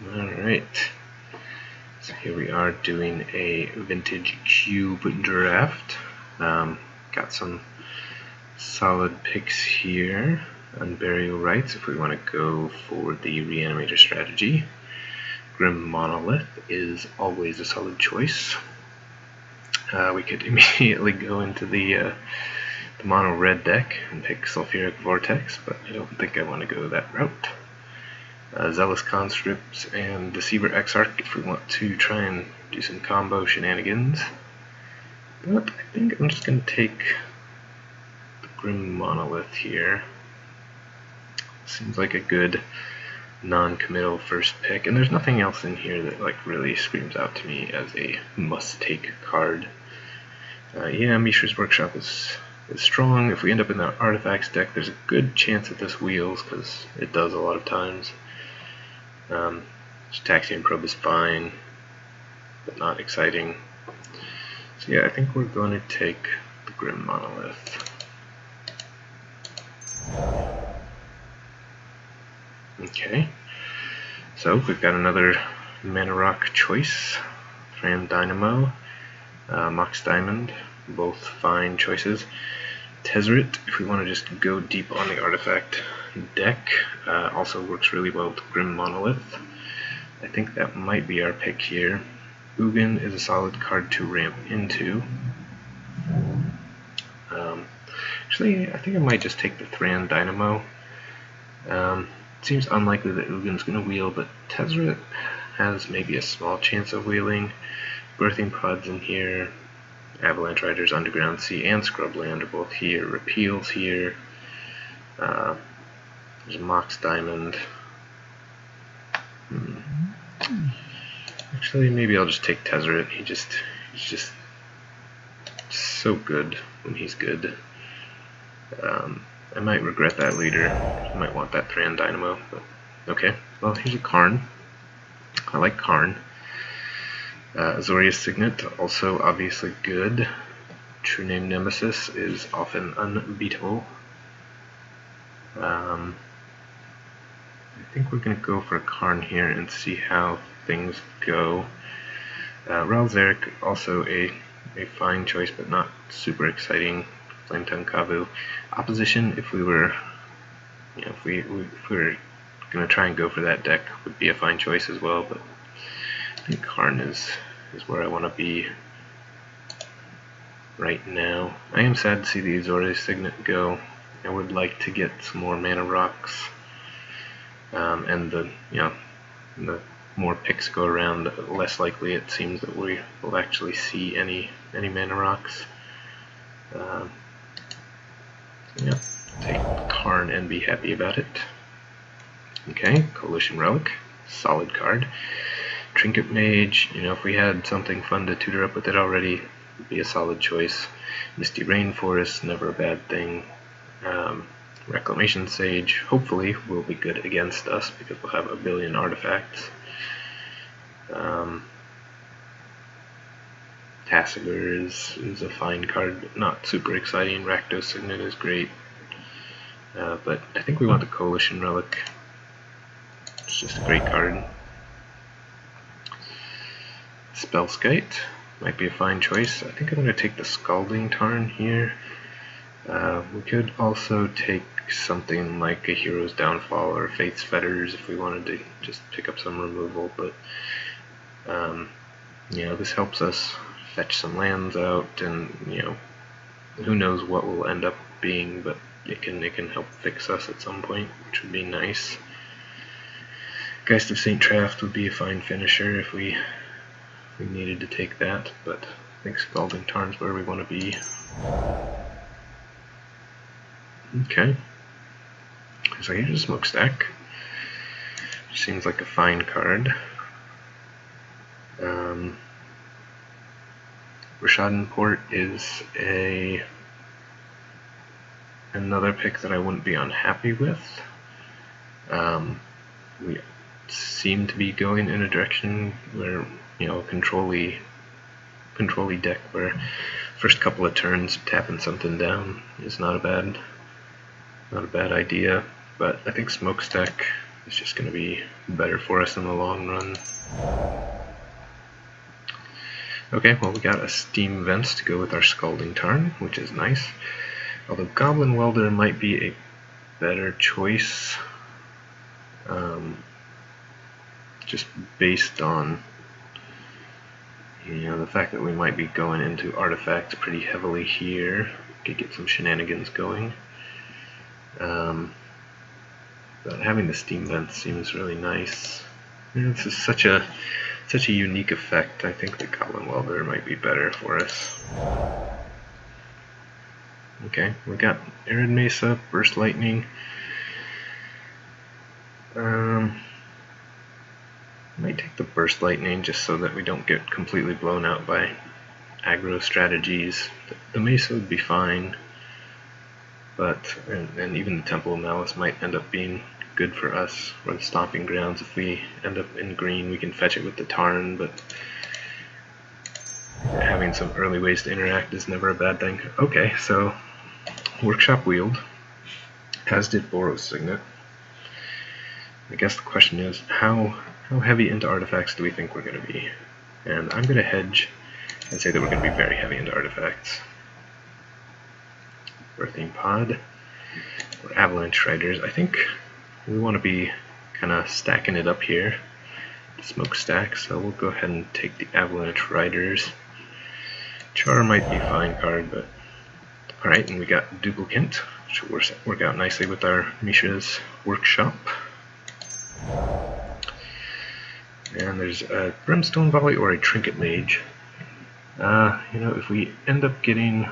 Alright, so here we are doing a vintage cube draft. Got some solid picks here on burial rites if we want to go for the reanimator strategy. Grim Monolith is always a solid choice. We could immediately go into the mono red deck and pick Sulfuric Vortex, but I don't think I want to go that route. Zealous Conscripts and Deceiver Exarch if we want to try and do some combo shenanigans. But I think I'm just going to take the Grim Monolith here. Seems like a good non-committal first pick, and there's nothing else in here that like really screams out to me as a must-take card. Yeah, Mishra's Workshop is strong. If we end up in the Artifacts deck, there's a good chance that this wheels, because it does a lot of times. Taxian Probe is fine, but not exciting. So yeah, I think we're going to take the Grim Monolith. Okay, so we've got another Mana Rock choice. Thran Dynamo, Mox Diamond, both fine choices. Tezzeret, if we want to just go deep on the artifact deck, also works really well with Grim Monolith. I think that might be our pick here. Ugin is a solid card to ramp into. Actually, I think I might just take the Thran Dynamo. Seems unlikely that Ugin's going to wheel, but Tezzeret has maybe a small chance of wheeling. Birthing Pods in here. Avalanche Riders, Underground Sea, and Scrubland are both here. Repeals here. There's a Mox Diamond. Actually, maybe I'll just take Tezzeret. He's just so good when he's good. I might regret that later. I might want that Thran Dynamo, but okay. Well, here's a Karn. I like Karn. Azorius Signet, also obviously good. True Name Nemesis is often unbeatable. I think we're going to go for a Karn here and see how things go. Ralzeric, also a fine choice, but not super exciting. Flametongue Kavu. Opposition, if we were, if we were going to try and go for that deck, would be a fine choice as well, but I think Karn is where I want to be right now. I am sad to see the Azorius Signet go. I would like to get some more Mana Rocks, and the more picks go around, the less likely it seems that we will actually see any Mana Rocks. Yeah, take Karn and be happy about it. Okay, Coalition Relic, solid card. Trinket Mage, if we had something fun to tutor up with it already, it would be a solid choice. Misty Rainforest, never a bad thing. Reclamation Sage, hopefully, will be good against us because we'll have a billion artifacts. Tassiger is a fine card, not super exciting. Rakdos Signet is great. But I think we want the Coalition Relic. It's just a great card. Spellskite might be a fine choice. I think I'm going to take the Scalding Tarn here. We could also take something like a Hero's Downfall or Faith's Fetters if we wanted to just pick up some removal, but this helps us fetch some lands out, and who knows what will end up being, but it can help fix us at some point, which would be nice. Geist of St. Traft would be a fine finisher if we needed to take that, but I think Scalding Tarn's where we want to be. Okay, so here's a Smokestack. Seems like a fine card. Rishadan Port is another pick that I wouldn't be unhappy with. We seem to be going in a direction where a control-y deck where first couple of turns tapping something down is not a bad idea, but I think Smokestack It's just going to be better for us in the long run. Okay, well, we got a steam vents to go with our scalding tarn, which is nice. Although Goblin Welder might be a better choice, just based on the fact that we might be going into artifacts pretty heavily here. Could get some shenanigans going. But having the steam vents seems really nice. This is such a unique effect. I think the Goblin Welder might be better for us. Okay, we got Arid Mesa, Burst Lightning. Might take the Burst Lightning just so that we don't get completely blown out by aggro strategies. The Mesa would be fine, but and even the Temple of Malice might end up being good for us, or the Stomping Grounds. If we end up in green, we can fetch it with the Tarn, but having some early ways to interact is never a bad thing. Okay, so Workshop Wield, as did Boros Signet. I guess the question is, how heavy into artifacts do we think we're going to be? And I'm going to hedge and say that we're going to be very heavy into artifacts. Earthing Pod, or Avalanche Riders. I think we want to be kind of stacking it up here, the smokestack, so we'll go ahead and take the Avalanche Riders. Char might be a fine card, but alright, and we got Duplicant, which will work out nicely with our Mishra's Workshop. And there's a Brimstone Volley or a Trinket Mage. If we end up getting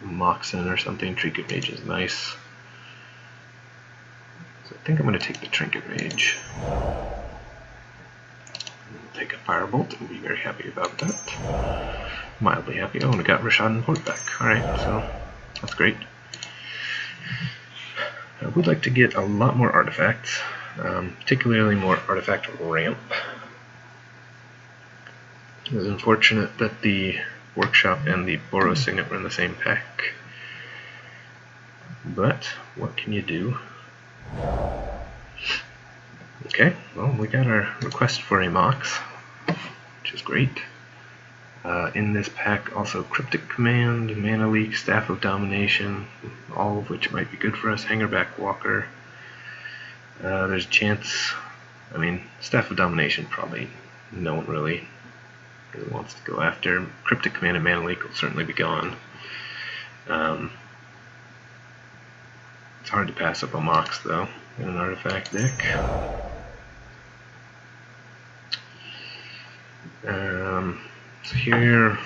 Moxen or something, Trinket Mage is nice. So I think I'm going to take the Trinket Mage. Take a Firebolt and be very happy about that. Mildly happy. Oh, and we got Rashad and Port back. Alright, so that's great. I would like to get a lot more artifacts, particularly more artifact ramp. It was unfortunate that the Workshop and the Boros Signet were in the same pack. But what can you do? Okay, well, we got our request for a Mox, which is great. In this pack, also Cryptic Command, Mana Leak, Staff of Domination, all of which might be good for us. Hangerback Walker. There's a chance, Staff of Domination probably no one really wants to go after. Cryptic Command and Mana Leak will certainly be gone. It's hard to pass up a Mox though in an artifact deck. So here,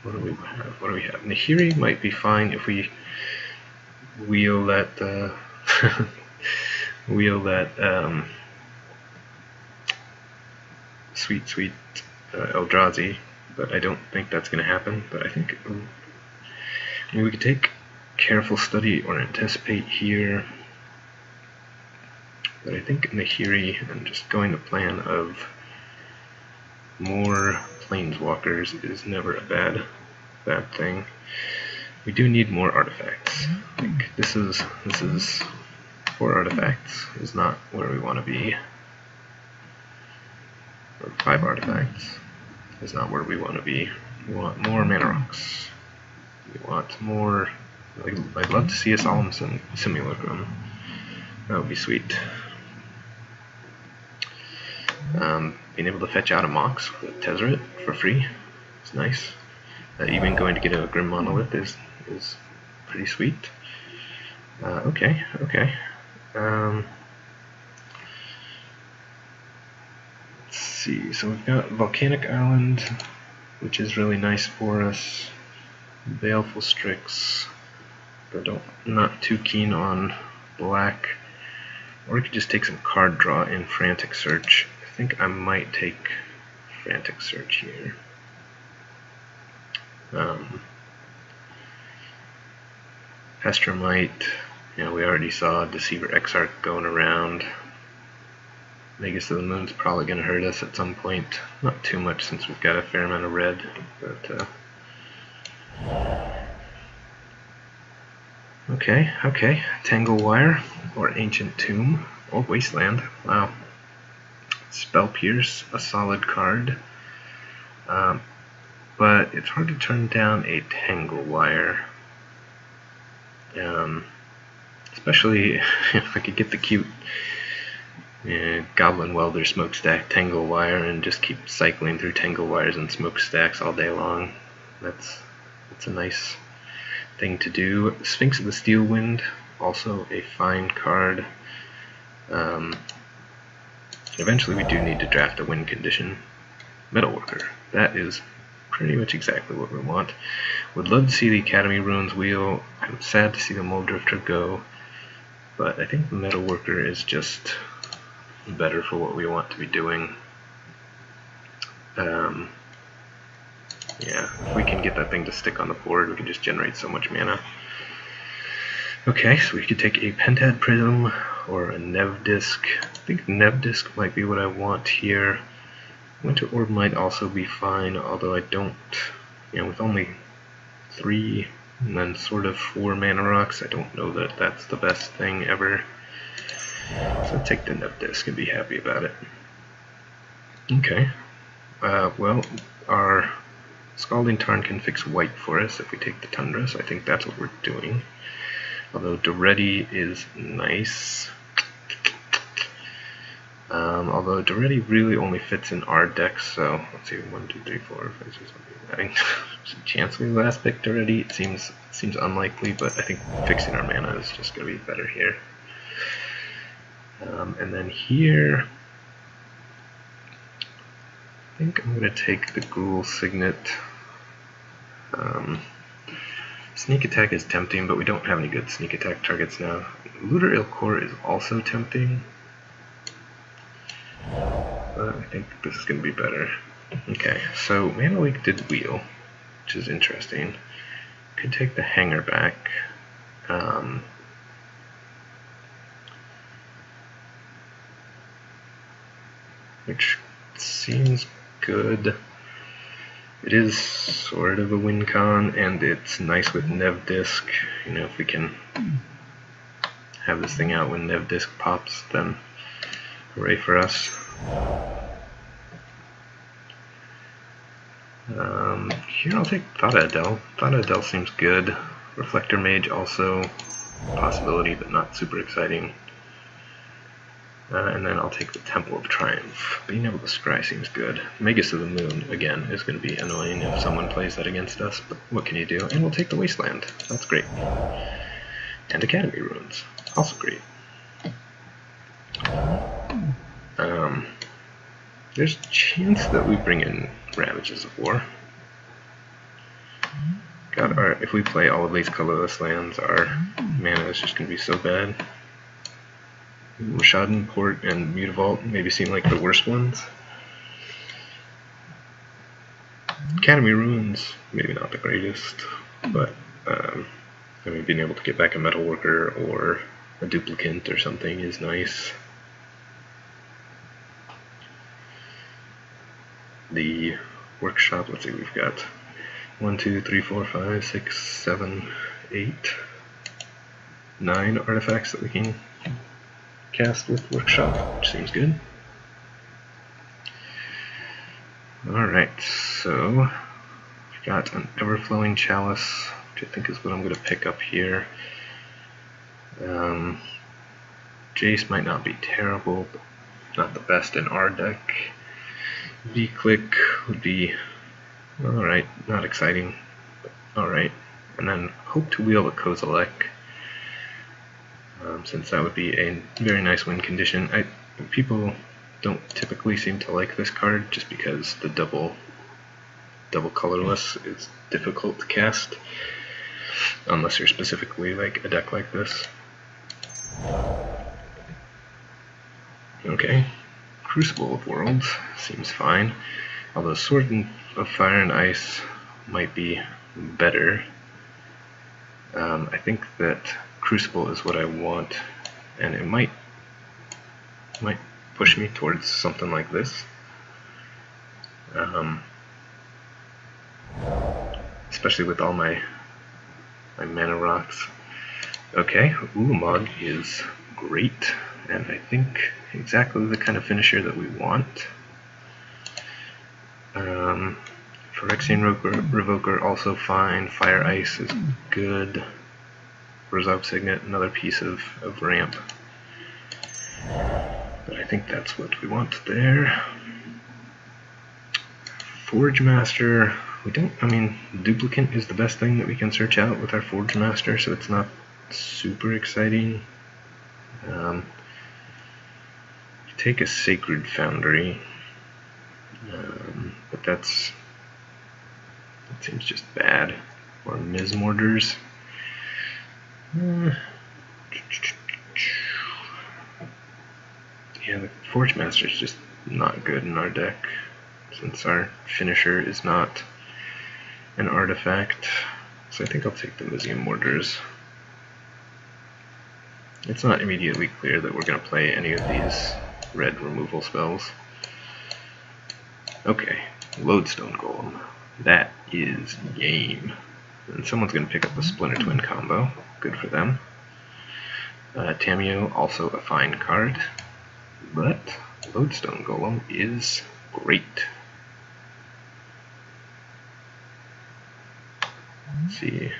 what do we have? Nahiri might be fine if we wheel that sweet Eldrazi, but I don't think that's going to happen. But I think we could take Careful Study or Anticipate here. But I think Nahiri and just going the plan of more Planeswalkers is never a bad thing. We do need more artifacts. I think this is 4 artifacts is not where we want to be. Or 5 artifacts is not where we want to be. We want more Mana Rocks. We want more. I'd love to see a Solemn Simulacrum. That would be sweet. Being able to fetch out a Mox with Tezzeret for free is nice. Even going to get a Grim Monolith is pretty sweet. Okay. Let's see. So we've got Volcanic Island, which is really nice for us. Baleful Strix, but not too keen on black. Or we could just take some card draw in Frantic Search. I think I might take Frantic Search here. Pestromite, we already saw Deceiver Exarch going around. Magus of the Moon's probably going to hurt us at some point. Not too much since we've got a fair amount of red, but okay. Tangle Wire or Ancient Tomb. or Wasteland. Wow. Spell Pierce, a solid card. But it's hard to turn down a Tangle Wire. Especially if I could get the cute Goblin Welder Smokestack Tangle Wire and just keep cycling through Tangle Wires and Smokestacks all day long. That's a nice thing to do. Sphinx of the Steel Wind, also a fine card. Eventually we do need to draft a win condition. Metalworker, that is pretty much exactly what we want. Would love to see the Academy Ruins wheel. I'm sad to see the Mulldrifter go, but I think the Metalworker is just better for what we want to be doing. Yeah, if we can get that thing to stick on the board, we can just generate so much mana. Okay, so we could take a Pentad Prism or a Nev Disc. I think Nev Disc might be what I want here. Winter Orb might also be fine, although I don't, with only 3 and then sort of 4 mana rocks, I don't know that that's the best thing ever. So I'll take the Nev Disc and be happy about it. Okay, well, our Scalding Tarn can fix white for us if we take the Tundra, so I think that's what we're doing. Although Doretti is nice. Although Doretti really only fits in our deck, so let's see, 1, 2, 3, 4, 5, 6, 7, 8, 9. There's a chance we last pick Doretti. It seems unlikely, but I think fixing our mana is just going to be better here. And then here, I think I'm going to take the Ghoul Signet. Sneak Attack is tempting, but we don't have any good sneak attack targets now. Looter Ilkor is also tempting, but I think this is going to be better. Okay, so Mana Leak did wheel, which is interesting. Could take the Hanger back. Which seems good. It is sort of a win con, and it's nice with Nev Disc. If we can have this thing out when Nev Disc pops, then hooray for us. Here I'll take Thada Adel. Thada Adel seems good. Reflector Mage also a possibility, but not super exciting. And then I'll take the Temple of Triumph. Being able to scry seems good. Magus of the Moon, again, is going to be annoying if someone plays that against us, but what can you do? And we'll take the Wasteland. That's great. And Academy Ruins. Also great. There's a chance that we bring in Ravages of War. God, if we play all of these colorless lands, our mana is just going to be so bad. Rashadan Port and Mutavault maybe seem like the worst ones. Academy Ruins, maybe not the greatest, but being able to get back a Metalworker or a Duplicant or something is nice. The workshop, let's see, we've got 1, 2, 3, 4, 5, 6, 7, 8, 9 artifacts that we can cast with workshop, which seems good. Alright, so we've got an Everflowing Chalice, which I think is what I'm going to pick up here. Jace might not be terrible, but not the best in our deck. V-Click would be alright, not exciting, but alright. And then hope to wheel the Kozilek, since that would be a very nice win condition. People don't typically seem to like this card just because the double colorless is difficult to cast, unless you're specifically like a deck like this. Okay, Crucible of Worlds seems fine, although Sword of Fire and Ice might be better. I think that Crucible is what I want, and it might push me towards something like this. Especially with all my mana rocks. Okay, Ulamog is great. and I think exactly the kind of finisher that we want. Phyrexian Revoker also fine. Fire Ice is good. Resolve Signet, another piece of ramp. But I think that's what we want there. Forge Master, we don't, I mean, Duplicant is the best thing that we can search out with our Forge Master, so it's not super exciting. Take a Sacred Foundry, but that seems just bad. Or Mismorders. Yeah, the Forge Master is just not good in our deck, since our finisher is not an artifact. So I think I'll take the Mismorders. It's not immediately clear that we're going to play any of these red removal spells. Okay, Lodestone Golem. That is game. And someone's going to pick up the Splinter Twin combo. Good for them. Tamiyo, also a fine card. But Lodestone Golem is great. Let's see.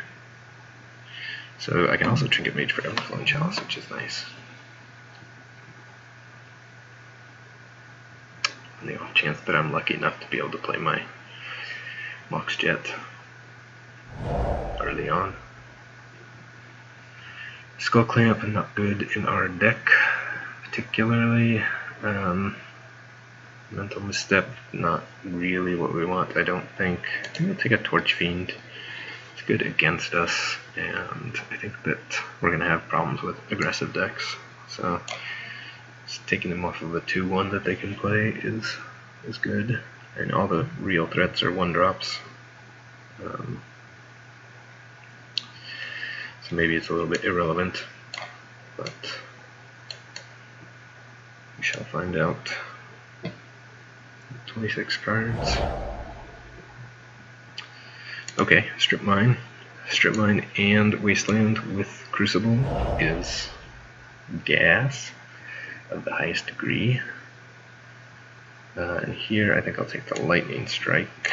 So I can also Trinket Mage for Everflowing Chalice, which is nice. On the off chance that I'm lucky enough to be able to play my Mox Jet early on. Skull Clamp, not good in our deck, particularly. Mental Misstep, not really what we want, I don't think. I think we'll take a Torch Fiend. It's good against us, and I think that we're going to have problems with aggressive decks. So just taking them off of a 2-1 that they can play is good. And all the real threats are 1-drops. So maybe it's a little bit irrelevant, but we shall find out. 26 cards. Okay, Strip Mine. Strip Mine and Wasteland with Crucible is gas of the highest degree. And here I think I'll take the Lightning Strike.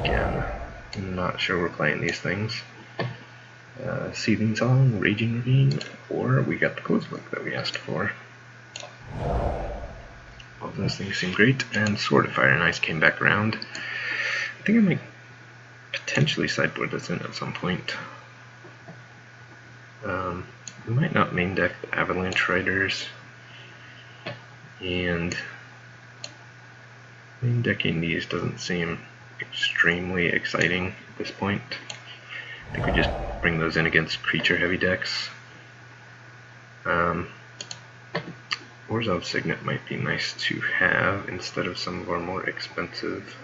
Again, I'm not sure we're playing these things. Seething Song, Raging Ravine, or we got the Codebook that we asked for. All those things seem great, and Sword of Fire and Ice came back around. I think I might potentially sideboard this in at some point. We might not main deck the Avalanche Riders, and main decking these doesn't seem extremely exciting at this point. I think we just bring those in against creature heavy decks. Orzhov Signet might be nice to have instead of some of our more expensive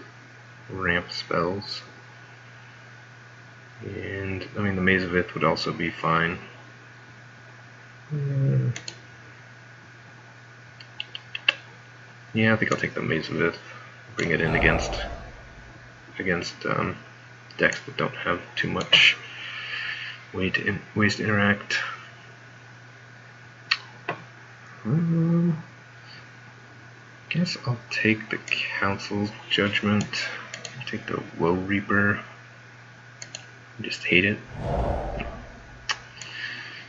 ramp spells. And, I mean, the Maze of Ith would also be fine. Yeah, I think I'll take the Maze of Ith, bring it in against decks that don't have too much ways to interact. Guess I'll take the Council's Judgment. I'll take the Woe Reaper. I just hate it.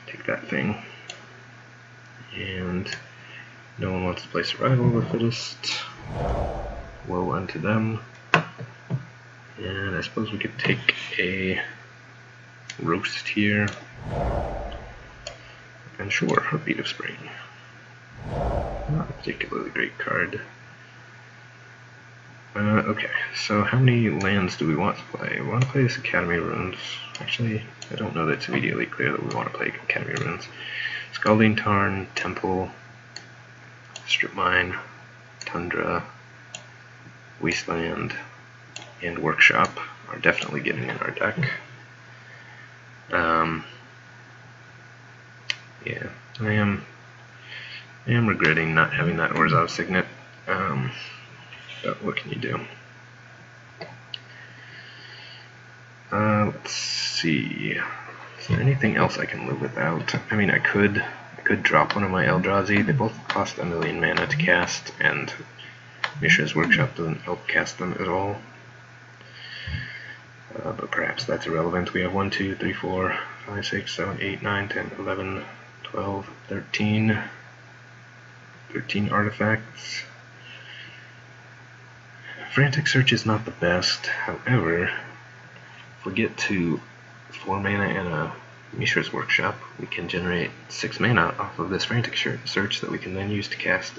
Take that thing. And no one wants to play Survival of the Fittest. Woe unto them. And I suppose we could take a Roast here. And sure, Heartbeat of Spring. Not a particularly great card. Okay, so how many lands do we want to play? We want to play this Academy Runes. Actually, I don't know that it's immediately clear that we want to play Academy Runes. Scalding Tarn, Temple, Strip Mine, Tundra, Wasteland, and Workshop are definitely getting in our deck. Yeah, I am regretting not having that Orzhov Signet, but what can you do? Let's see. Is there anything else I can live without? I mean, I could I could drop one of my Eldrazi. They both cost 1,000,000 mana to cast, and Mishra's Workshop doesn't help cast them at all. But perhaps that's irrelevant. We have 1, 2, 3, 4, 5, 6, 7, 8, 9, 10, 11, 12, 13 artifacts. Frantic Search is not the best. However, if we get to 4 mana and a Mishra's Workshop, we can generate 6 mana off of this Frantic Search that we can then use to cast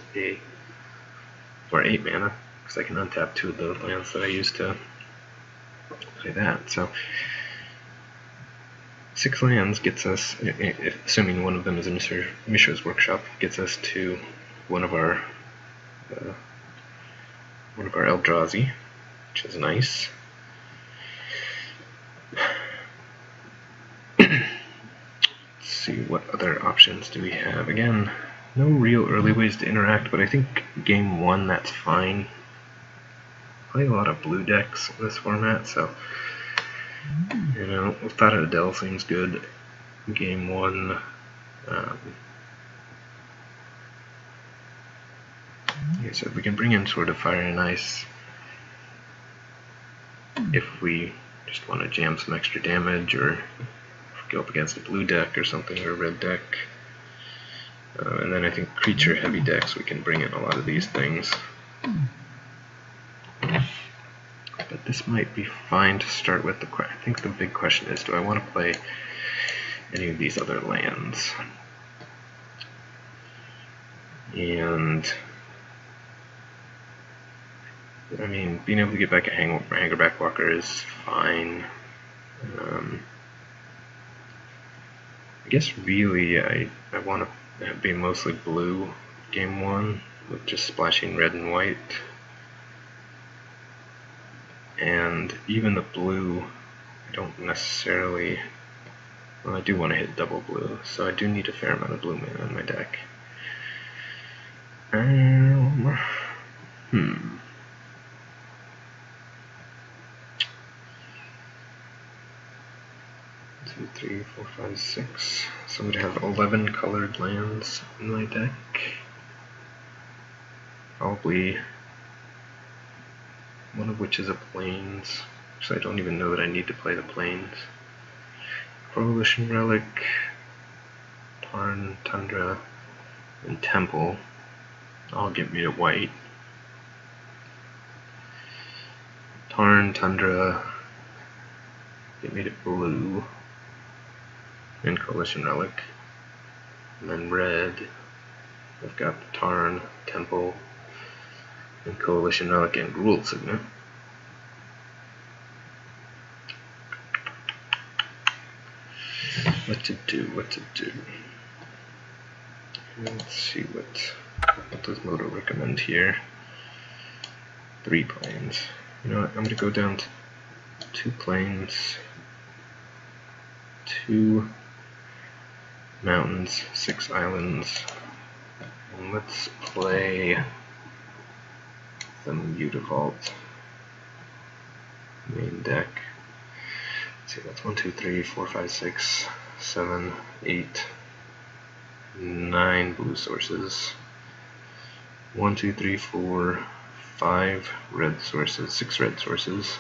for 8 mana, because I can untap 2 of the lands that I used to play that. So 6 lands gets us, assuming one of them is a Mishra's Workshop, gets us to one of our Eldrazi, which is nice. See what other options do we have. Again, no real early ways to interact, but I think game 1 that's fine. Play a lot of blue decks in this format, so you know, Thought of Adele seems good. Game 1. Like I said, we can bring in Sword of Fire and Ice if we just want to jam some extra damage, or go up against a blue deck or something, or a red deck. And then I think creature heavy decks, we can bring in a lot of these things. But this might be fine to start with. I think the big question is, do I want to play any of these other lands? And I mean, being able to get back a Hangerback Walker is fine. I guess really I want to be mostly blue game 1 with just splashing red and white. And even the blue, I don't necessarily, well, I do want to hit double blue, so I do need a fair amount of blue mana in my deck. 2, 3, 4, 5, 6. So I'm going to have 11 colored lands in my deck. Probably one of which is a Plains, so I don't even know that I need to play the Plains. Coalition Relic, Tarn, Tundra, and Temple all get me to white. Tarn, Tundra get me to blue, and Coalition Relic. And then red, I've got Tarn, Temple, and Coalition Relic, and Rule Signet. What to do? Let's see what does Moto recommend here. 3 plains. You know what, I'm going to go down to 2 plains, 2 mountains, 6 islands, and let's play the Mutavault main deck. Let's see, that's 1, 2, 3, 4, 5, 6, 7, 8, 9 blue sources. 1, 2, 3, 4, 5 red sources, 6 red sources.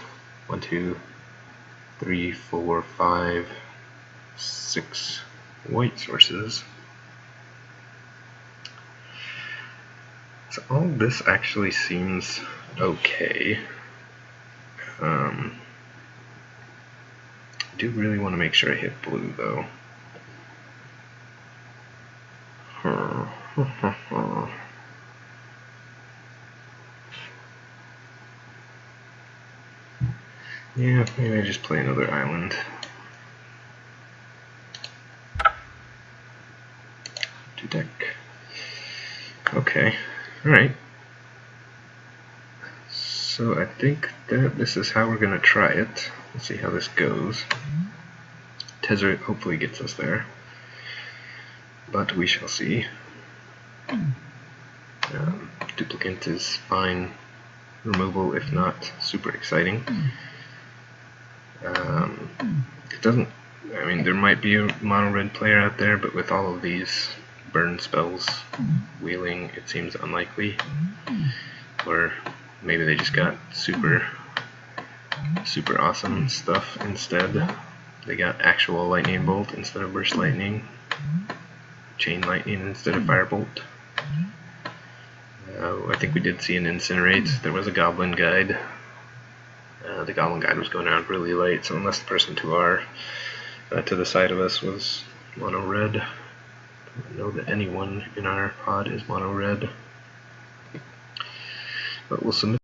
1, 2, 3, 4, 5, 6 white sources. So all this actually seems okay. I do really want to make sure I hit blue though. Yeah, maybe I just play another island. To deck. Okay, alright. So I think that this is how we're going to try it. Let's see how this goes. Tezzeret hopefully gets us there, but we shall see. Duplicant is fine removal, if not super exciting. It doesn't, I mean, there might be a mono red player out there, but with all of these burn spells wheeling, it seems unlikely. Or maybe they just got super awesome stuff instead. They got actual lightning bolt instead of burst lightning, chain lightning instead of firebolt. I think we did see an incinerate. There was a goblin guide. The goblin guide was going out really late, so unless the person to the side of us was mono red, I don't know that anyone in our pod is mono red. But we'll submit.